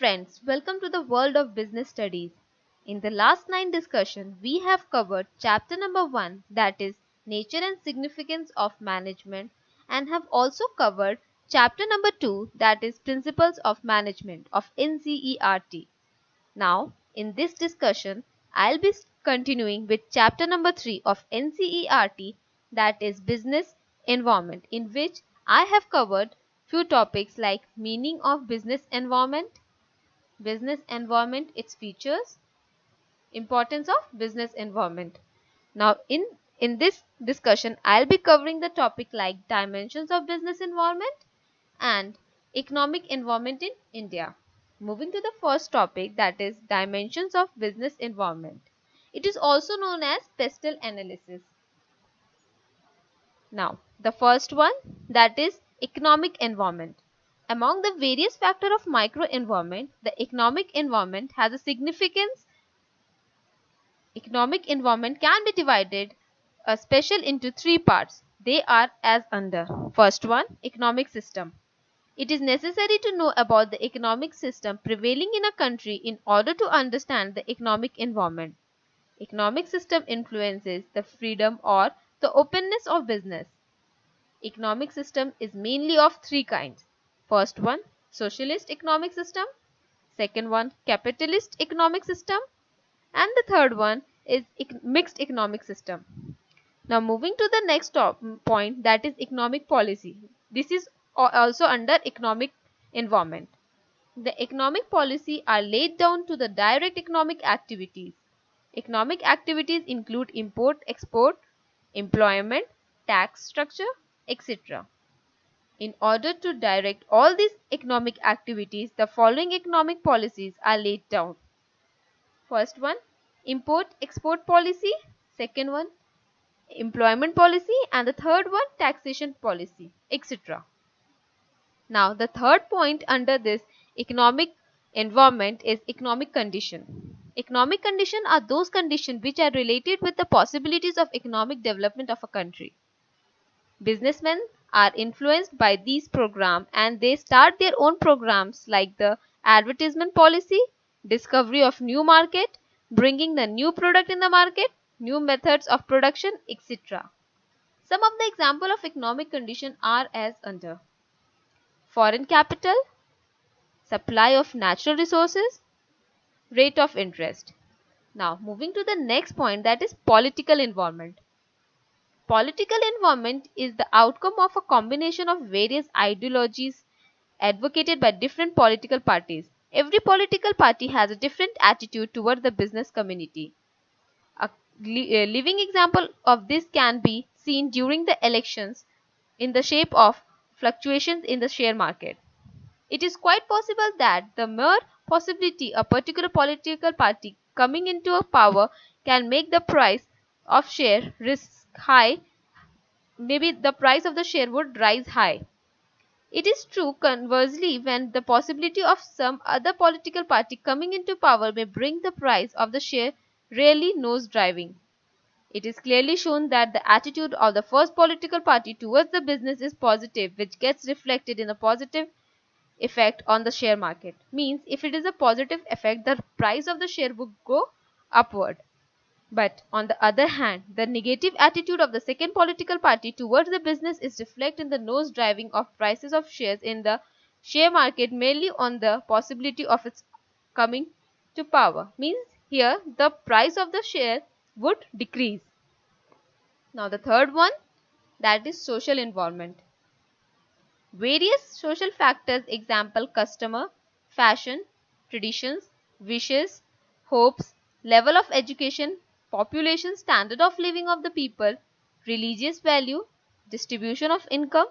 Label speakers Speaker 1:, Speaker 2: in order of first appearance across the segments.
Speaker 1: Friends, welcome to the world of business studies. In the last 9 discussion, we have covered chapter number 1, that is nature and significance of management, and have also covered chapter number 2, that is principles of management of NCERT. Now, in this discussion, I'll be continuing with chapter number 3 of NCERT, that is business environment, in which I have covered few topics like meaning of business environment, its features, importance of business environment. Now in this discussion I'll be covering the topic like dimensions of business environment and economic environment in India. Moving to the first topic, that is dimensions of business environment. It is also known as pestle analysis. Now the first one, that is economic environment. Among the various factors of microenvironment, the economic environment has a significance. Economic environment can be divided special into 3 parts. They are as under. First one, economic system. It is necessary to know about the economic system prevailing in a country in order to understand the economic environment. Economic system influences the freedom or the openness of business. Economic system is mainly of 3 kinds. First one, socialist economic system. Second one, capitalist economic system. And the third one is mixed economic system. Now moving to the next point, that is economic policy. This is also under economic environment. The economic policy are laid down to the direct economic activities. Economic activities include import, export, employment, tax structure, etc. In order to direct all these economic activities, the following economic policies are laid down. First one, import-export policy. Second one, employment policy. And the third one, taxation policy, etc. Now, the third point under this economic environment is economic condition. Economic condition are those conditions which are related with the possibilities of economic development of a country. Businessmen are influenced by these programs and they start their own programs like the advertisement policy, discovery of new market, bringing the new product in the market, new methods of production, etc. Some of the examples of economic condition are as under. Foreign capital, supply of natural resources, rate of interest. Now moving to the next point, that is political environment. Political environment is the outcome of a combination of various ideologies advocated by different political parties. Every political party has a different attitude toward the business community. A living example of this can be seen during the elections in the shape of fluctuations in the share market. It is quite possible that the mere possibility a particular political party coming into power can make the price of share risk high. Maybe the price of the share would rise high. It is true conversely when the possibility of some other political party coming into power may bring the price of the share really nose-driving. It is clearly shown that the attitude of the first political party towards the business is positive, which gets reflected in a positive effect on the share market. Means if it is a positive effect, the price of the share would go upward. But on the other hand, the negative attitude of the second political party towards the business is reflected in the nose driving of prices of shares in the share market merely on the possibility of its coming to power. Means here the price of the share would decrease. Now the third one, that is social environment. Various social factors, example customer, fashion, traditions, wishes, hopes, level of education, population, standard of living of the people, religious value, distribution of income,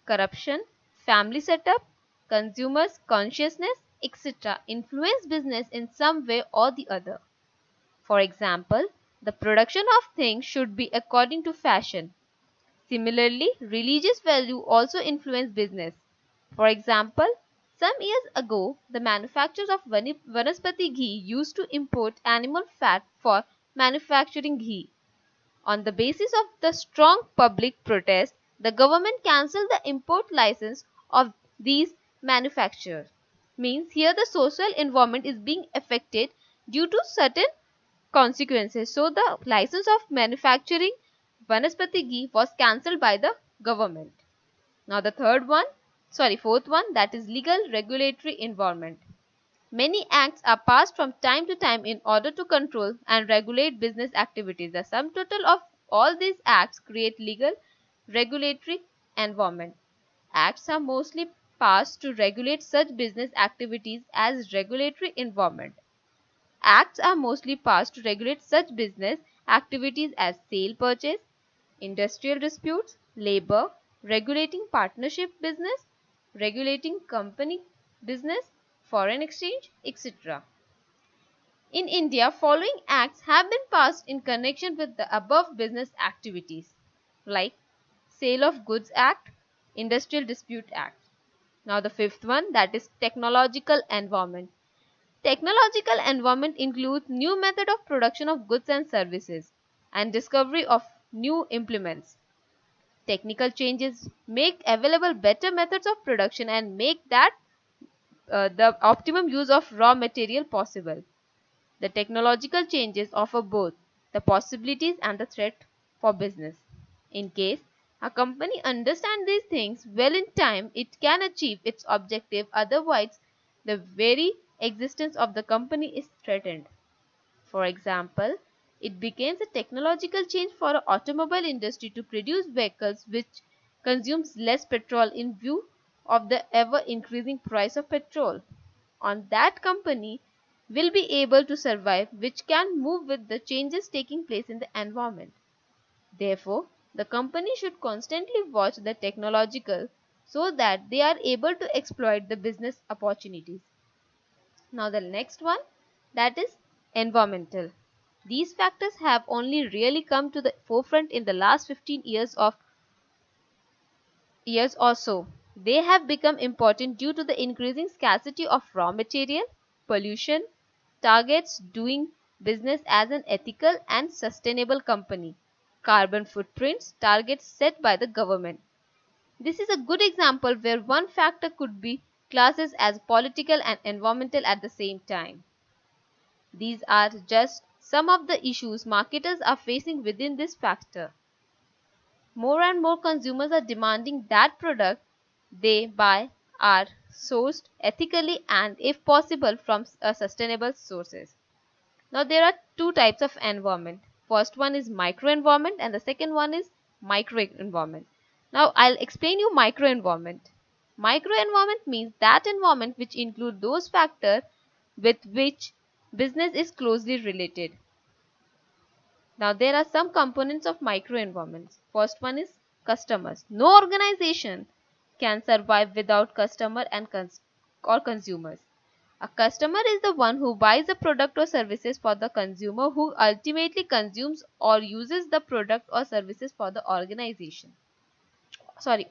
Speaker 1: corruption, family setup, consumers' consciousness, etc. influence business in some way or the other. For example, the production of things should be according to fashion. Similarly, religious value also influence business. For example, some years ago, the manufacturers of Vanaspati ghee used to import animal fat for manufacturing ghee. On the basis of the strong public protest, the government cancelled the import license of these manufacturers. means here the social environment is being affected due to certain consequences. So the license of manufacturing Vanaspati ghee was cancelled by the government. Now the fourth one, that is legal regulatory environment. Many acts are passed from time to time in order to control and regulate business activities. The sum total of all these acts create legal regulatory environment. Acts are mostly passed to regulate such business activities as regulatory environment. Acts are mostly passed to regulate such business activities as sale purchase, industrial disputes, labor, regulating partnership business, regulating company business, foreign exchange, etc. In India, following acts have been passed in connection with the above business activities like Sale of Goods Act, Industrial Dispute Act. Now the fifth one, that is technological environment. Technological environment includes new method of production of goods and services and discovery of new implements. Technical changes make available better methods of production and make that the optimum use of raw material possible. The technological changes offer both the possibilities and the threat for business. In case a company understands these things well in time, it can achieve its objective, otherwise the very existence of the company is threatened. For example, it becomes a technological change for the automobile industry to produce vehicles which consumes less petrol in view of the ever increasing price of petrol. On that company will be able to survive, which can move with the changes taking place in the environment. Therefore, the company should constantly watch the technological so that they are able to exploit the business opportunities. Now the next one, that is environmental. These factors have only really come to the forefront in the last 15 years or so. They have become important due to the increasing scarcity of raw material, pollution, targets doing business as an ethical and sustainable company, carbon footprints, targets set by the government. This is a good example where one factor could be classes as political and environmental at the same time. These are just some of the issues marketers are facing within this factor. More and more consumers are demanding that products they buy are sourced ethically and, if possible, from sustainable sources. Now, there are two types of environment. First one is microenvironment and the second one is microenvironment. Now, I'll explain you microenvironment. Microenvironment means that environment which include those factors with which business is closely related. Now, there are some components of microenvironments. First one is customers. No organization can survive without customer and or consumers. A customer is the one who buys a product or services for the consumer, who ultimately consumes or uses the product or services for the organization.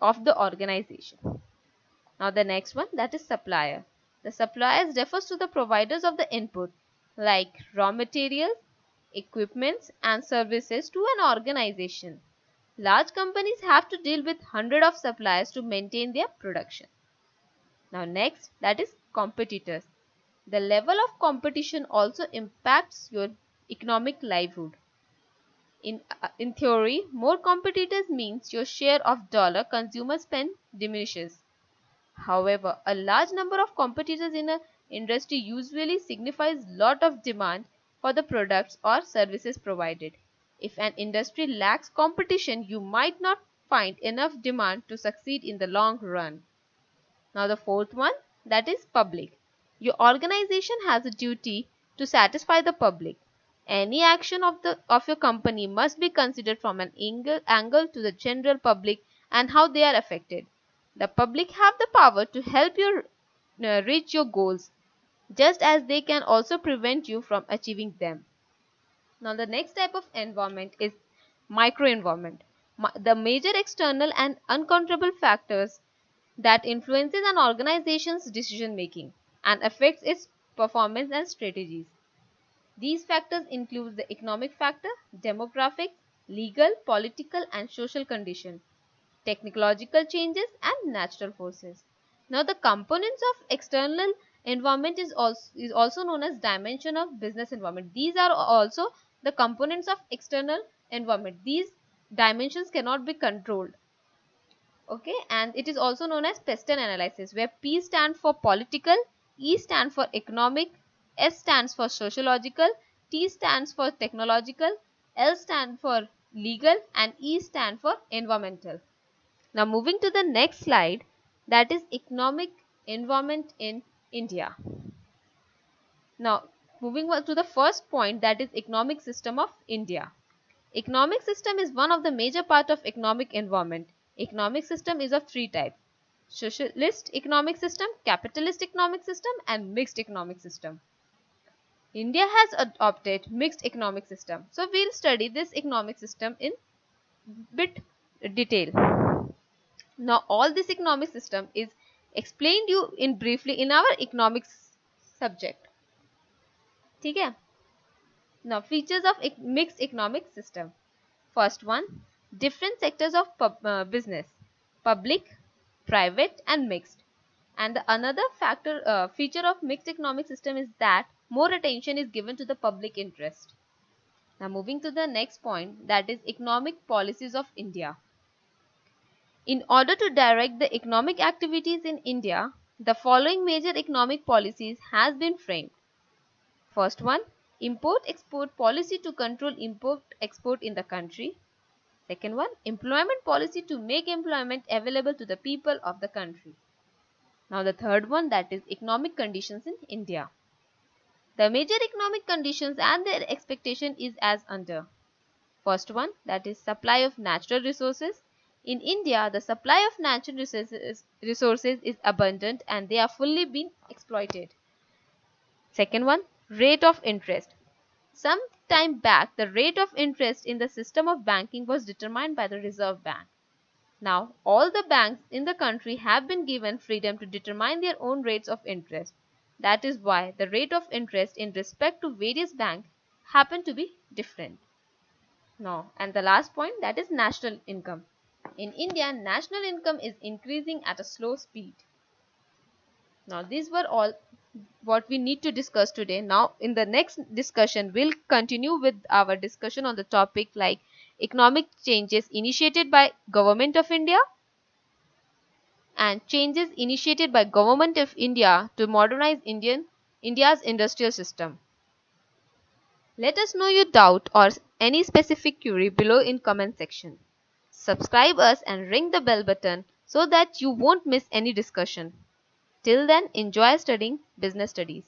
Speaker 1: Of the organization. Now the next one, that is supplier. The suppliers refers to the providers of the input like raw materials, equipments and services to an organization. Large companies have to deal with hundreds of suppliers to maintain their production. Now next, that is competitors. The level of competition also impacts your economic livelihood. In theory, more competitors means your share of dollar consumer spend diminishes. However, a large number of competitors in an industry usually signifies lot of demand for the products or services provided. If an industry lacks competition, you might not find enough demand to succeed in the long run. Now the fourth one, that is public. Your organization has a duty to satisfy the public. Any action of your company must be considered from an angle to the general public and how they are affected. The public have the power to help you reach your goals, just as they can also prevent you from achieving them. Now the next type of environment is microenvironment. The major external and uncontrollable factors that influences an organization's decision making and affects its performance and strategies. These factors include the economic factor, demographics, legal, political and social conditions, technological changes and natural forces. Now the components of external environment is also known as dimension of business environment. These are also the components of external environment. These dimensions cannot be controlled. Okay, and it is also known as Peston analysis, where P stands for political, E stands for economic, S stands for sociological, T stands for technological, L stands for legal, and E stands for environmental. Now moving to the next slide, that is economic environment in India. Now moving on to the first point, that is economic system of India. Economic system is one of the major part of economic environment. Economic system is of three types: socialist economic system, capitalist economic system, and mixed economic system. India has adopted mixed economic system. So we'll study this economic system in bit detail. Now all this economic system is explained you in briefly in our economics subject. ठीक है? Now features of mixed economic system. First one, different sectors of business: public, private, and mixed. And the another feature of mixed economic system is that more attention is given to the public interest. Now moving to the next point, that is economic policies of India. In order to direct the economic activities in India, the following major economic policies has been framed. First one, import-export policy to control import-export in the country. Second one, employment policy to make employment available to the people of the country. Now the third one, that is economic conditions in India. The major economic conditions and their expectation is as under. First one, that is supply of natural resources. In India, the supply of natural resources is abundant and they are fully being exploited. Second one, rate of interest. Some time back, the rate of interest in the system of banking was determined by the Reserve Bank. Now, all the banks in the country have been given freedom to determine their own rates of interest. That is why the rate of interest in respect to various banks happen to be different. Now, and the last point, that is national income. In India, national income is increasing at a slow speed. Now, these were all what we need to discuss today. Now, in the next discussion, we'll continue with our discussion on the topic like economic changes initiated by Government of India and changes initiated by Government of India to modernize India's industrial system. Let us know your doubt or any specific query below in comment section. Subscribe us and ring the bell button so that you won't miss any discussion. Till then, enjoy studying business studies.